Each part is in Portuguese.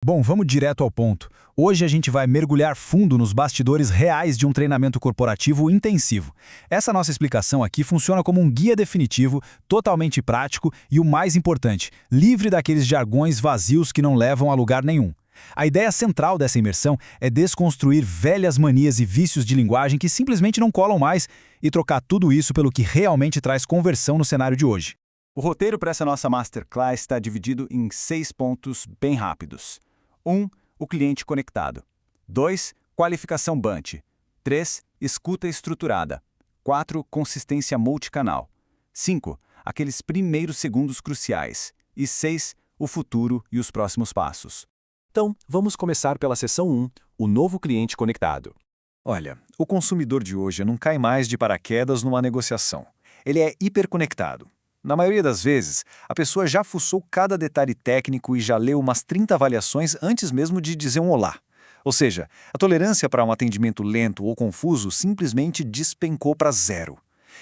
Bom, vamos direto ao ponto. Hoje a gente vai mergulhar fundo nos bastidores reais de um treinamento corporativo intensivo. Essa nossa explicação aqui funciona como um guia definitivo, totalmente prático e, o mais importante, livre daqueles jargões vazios que não levam a lugar nenhum. A ideia central dessa imersão é desconstruir velhas manias e vícios de linguagem que simplesmente não colam mais e trocar tudo isso pelo que realmente traz conversão no cenário de hoje. O roteiro para essa nossa Masterclass está dividido em 6 pontos bem rápidos. 1. O cliente conectado. 2. Qualificação BANT. 3. Escuta estruturada. 4. Consistência multicanal. 5. Aqueles primeiros segundos cruciais. E 6. O futuro e os próximos passos. Então, vamos começar pela seção 1, o novo cliente conectado. Olha, o consumidor de hoje não cai mais de paraquedas numa negociação. Ele é hiperconectado. Na maioria das vezes, a pessoa já fuçou cada detalhe técnico e já leu umas 30 avaliações antes mesmo de dizer um olá. Ou seja, a tolerância para um atendimento lento ou confuso simplesmente despencou para zero.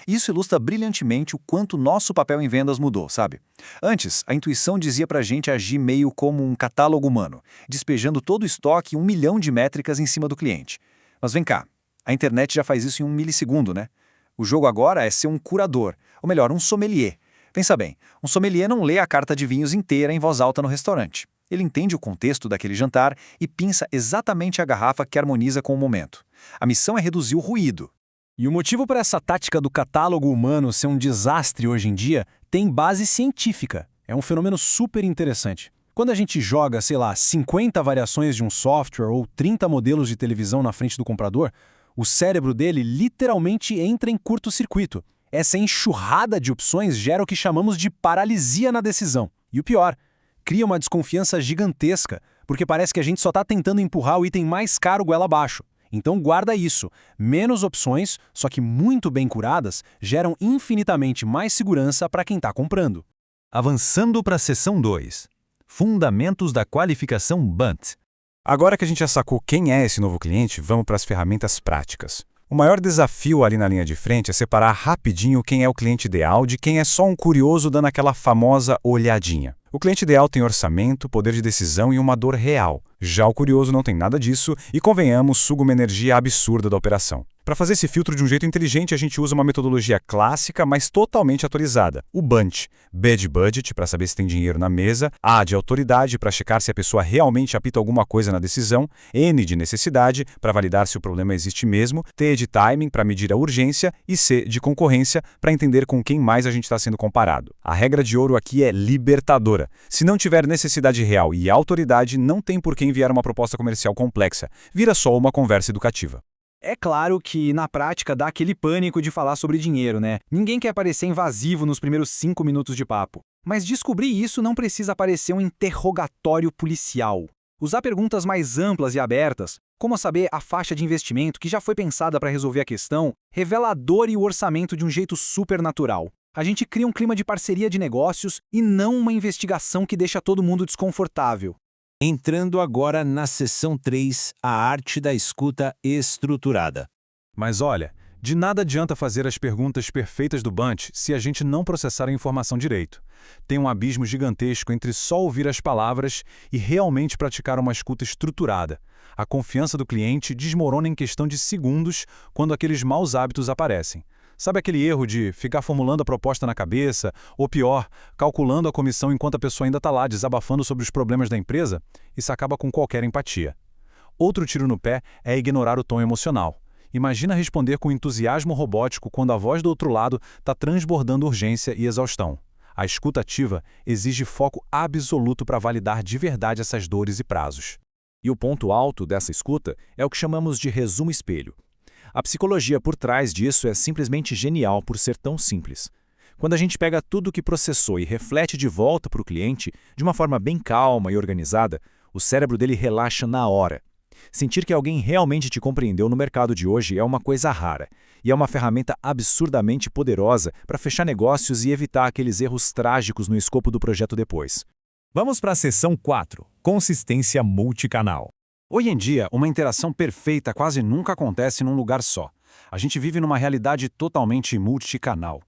Isso ilustra brilhantemente o quanto nosso papel em vendas mudou, sabe? Antes, a intuição dizia para a gente agir meio como um catálogo humano, despejando todo o estoque e 1 milhão de métricas em cima do cliente. Mas vem cá, a internet já faz isso em 1 milissegundo, né? O jogo agora é ser um curador, ou melhor, um sommelier. Pensa bem, um sommelier não lê a carta de vinhos inteira em voz alta no restaurante. Ele entende o contexto daquele jantar e pinça exatamente a garrafa que harmoniza com o momento. A missão é reduzir o ruído. E o motivo para essa tática do catálogo humano ser um desastre hoje em dia tem base científica. É um fenômeno super interessante. Quando a gente joga, 50 variações de um software ou 30 modelos de televisão na frente do comprador, o cérebro dele literalmente entra em curto-circuito. Essa enxurrada de opções gera o que chamamos de paralisia na decisão. E o pior, cria uma desconfiança gigantesca, porque parece que a gente só está tentando empurrar o item mais caro goela abaixo. Então guarda isso. Menos opções, só que muito bem curadas, geram infinitamente mais segurança para quem está comprando. Avançando para a seção 2. Fundamentos da qualificação BANT. Agora que a gente já sacou quem é esse novo cliente, vamos para as ferramentas práticas. O maior desafio ali na linha de frente é separar rapidinho quem é o cliente ideal de quem é só um curioso dando aquela famosa olhadinha. O cliente ideal tem orçamento, poder de decisão e uma dor real. Já o curioso não tem nada disso e, convenhamos, suga uma energia absurda da operação. Para fazer esse filtro de um jeito inteligente, a gente usa uma metodologia clássica, mas totalmente atualizada. O BUNT, B de budget, para saber se tem dinheiro na mesa, A de autoridade, para checar se a pessoa realmente apita alguma coisa na decisão, N de necessidade, para validar se o problema existe mesmo, T de timing, para medir a urgência, e C de concorrência, para entender com quem mais a gente está sendo comparado. A regra de ouro aqui é libertadora. Se não tiver necessidade real e autoridade, não tem por que enviar uma proposta comercial complexa. Vira só uma conversa educativa. É claro que, na prática, dá aquele pânico de falar sobre dinheiro, né? Ninguém quer parecer invasivo nos primeiros 5 minutos de papo. Mas descobrir isso não precisa parecer um interrogatório policial. Usar perguntas mais amplas e abertas, como saber a faixa de investimento que já foi pensada para resolver a questão, revela a dor e o orçamento de um jeito super natural. A gente cria um clima de parceria de negócios e não uma investigação que deixa todo mundo desconfortável. Entrando agora na seção 3, a arte da escuta estruturada. Mas olha, de nada adianta fazer as perguntas perfeitas do BANT se a gente não processar a informação direito. Tem um abismo gigantesco entre só ouvir as palavras e realmente praticar uma escuta estruturada. A confiança do cliente desmorona em questão de segundos quando aqueles maus hábitos aparecem. Sabe aquele erro de ficar formulando a proposta na cabeça, ou pior, calculando a comissão enquanto a pessoa ainda está lá desabafando sobre os problemas da empresa? Isso acaba com qualquer empatia. Outro tiro no pé é ignorar o tom emocional. Imagina responder com entusiasmo robótico quando a voz do outro lado está transbordando urgência e exaustão. A escuta ativa exige foco absoluto para validar de verdade essas dores e prazos. E o ponto alto dessa escuta é o que chamamos de resumo espelho. A psicologia por trás disso é simplesmente genial por ser tão simples. Quando a gente pega tudo o que processou e reflete de volta para o cliente, de uma forma bem calma e organizada, o cérebro dele relaxa na hora. Sentir que alguém realmente te compreendeu no mercado de hoje é uma coisa rara, e é uma ferramenta absurdamente poderosa para fechar negócios e evitar aqueles erros trágicos no escopo do projeto depois. Vamos para a seção 4, consistência multicanal. Hoje em dia, uma interação perfeita quase nunca acontece num lugar só. A gente vive numa realidade totalmente multicanal.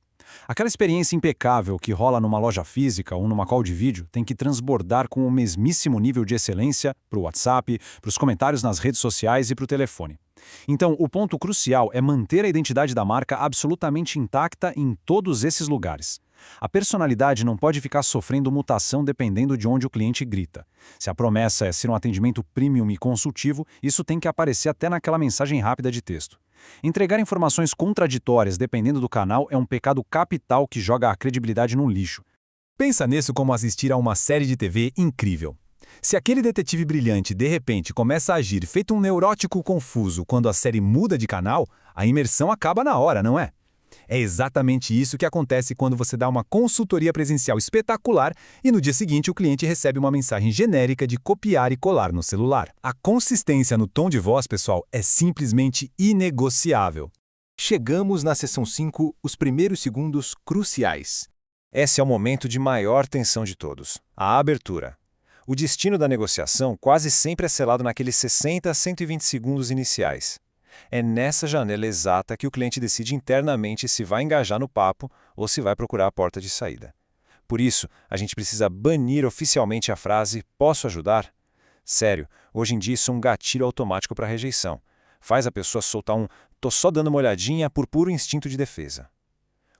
Aquela experiência impecável que rola numa loja física ou numa call de vídeo tem que transbordar com o mesmíssimo nível de excelência para o WhatsApp, para os comentários nas redes sociais e para o telefone. Então, o ponto crucial é manter a identidade da marca absolutamente intacta em todos esses lugares. A personalidade não pode ficar sofrendo mutação dependendo de onde o cliente grita. Se a promessa é ser um atendimento premium e consultivo, isso tem que aparecer até naquela mensagem rápida de texto. Entregar informações contraditórias dependendo do canal é um pecado capital que joga a credibilidade no lixo. Pensa nisso como assistir a uma série de TV incrível. Se aquele detetive brilhante de repente começa a agir feito um neurótico confuso quando a série muda de canal, a imersão acaba na hora, não é? É exatamente isso que acontece quando você dá uma consultoria presencial espetacular e no dia seguinte o cliente recebe uma mensagem genérica de copiar e colar no celular. A consistência no tom de voz, pessoal, é simplesmente inegociável. Chegamos na seção 5, os primeiros segundos cruciais. Esse é o momento de maior tensão de todos, a abertura. O destino da negociação quase sempre é selado naqueles 60 a 120 segundos iniciais. É nessa janela exata que o cliente decide internamente se vai engajar no papo ou se vai procurar a porta de saída. Por isso, a gente precisa banir oficialmente a frase "posso ajudar?". Sério, hoje em dia isso é um gatilho automático para rejeição. Faz a pessoa soltar um "tô só dando uma olhadinha" por puro instinto de defesa.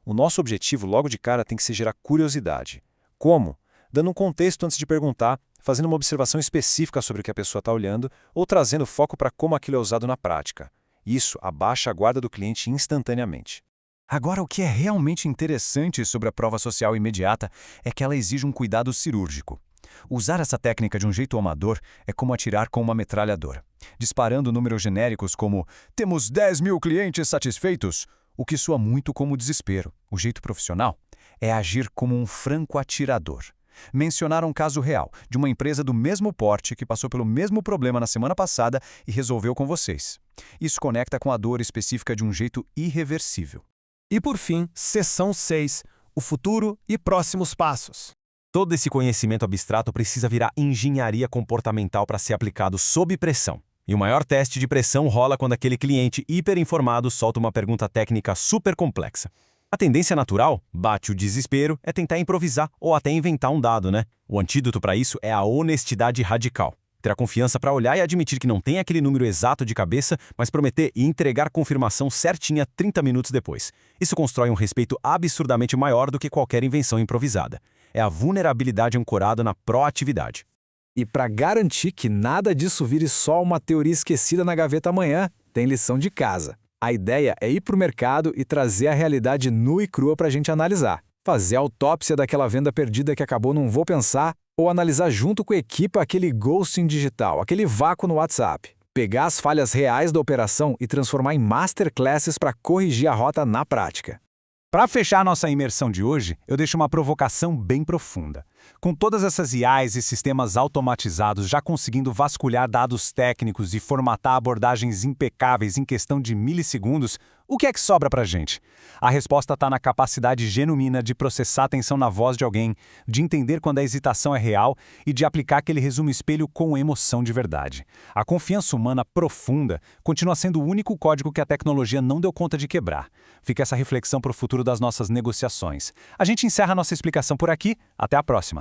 O nosso objetivo logo de cara tem que ser gerar curiosidade. Como? Dando um contexto antes de perguntar, fazendo uma observação específica sobre o que a pessoa está olhando ou trazendo foco para como aquilo é usado na prática. Isso abaixa a guarda do cliente instantaneamente. Agora, o que é realmente interessante sobre a prova social imediata é que ela exige um cuidado cirúrgico. Usar essa técnica de um jeito amador é como atirar com uma metralhadora, disparando números genéricos como "temos 10 mil clientes satisfeitos", o que soa muito como desespero. O jeito profissional é agir como um franco atirador. Mencionar um caso real de uma empresa do mesmo porte que passou pelo mesmo problema na semana passada e resolveu com vocês. Isso conecta com a dor específica de um jeito irreversível. E por fim, seção 6, o futuro e próximos passos. Todo esse conhecimento abstrato precisa virar engenharia comportamental para ser aplicado sob pressão. E o maior teste de pressão rola quando aquele cliente hiperinformado solta uma pergunta técnica super complexa. A tendência natural, bate o desespero, é tentar improvisar ou até inventar um dado, né? O antídoto para isso é a honestidade radical. Ter a confiança para olhar e admitir que não tem aquele número exato de cabeça, mas prometer e entregar confirmação certinha 30 minutos depois. Isso constrói um respeito absurdamente maior do que qualquer invenção improvisada. É a vulnerabilidade ancorada na proatividade. E para garantir que nada disso vire só uma teoria esquecida na gaveta amanhã, tem lição de casa. A ideia é ir para o mercado e trazer a realidade nua e crua para a gente analisar. Fazer a autópsia daquela venda perdida que acabou num vou pensar, ou analisar junto com a equipe aquele ghosting digital, aquele vácuo no WhatsApp. Pegar as falhas reais da operação e transformar em masterclasses para corrigir a rota na prática. Para fechar nossa imersão de hoje, eu deixo uma provocação bem profunda. Com todas essas IAs e sistemas automatizados já conseguindo vasculhar dados técnicos e formatar abordagens impecáveis em questão de milissegundos, o que é que sobra para a gente? A resposta está na capacidade genuína de processar a atenção na voz de alguém, de entender quando a hesitação é real e de aplicar aquele resumo espelho com emoção de verdade. A confiança humana profunda continua sendo o único código que a tecnologia não deu conta de quebrar. Fica essa reflexão para o futuro das nossas negociações. A gente encerra nossa explicação por aqui. Até a próxima.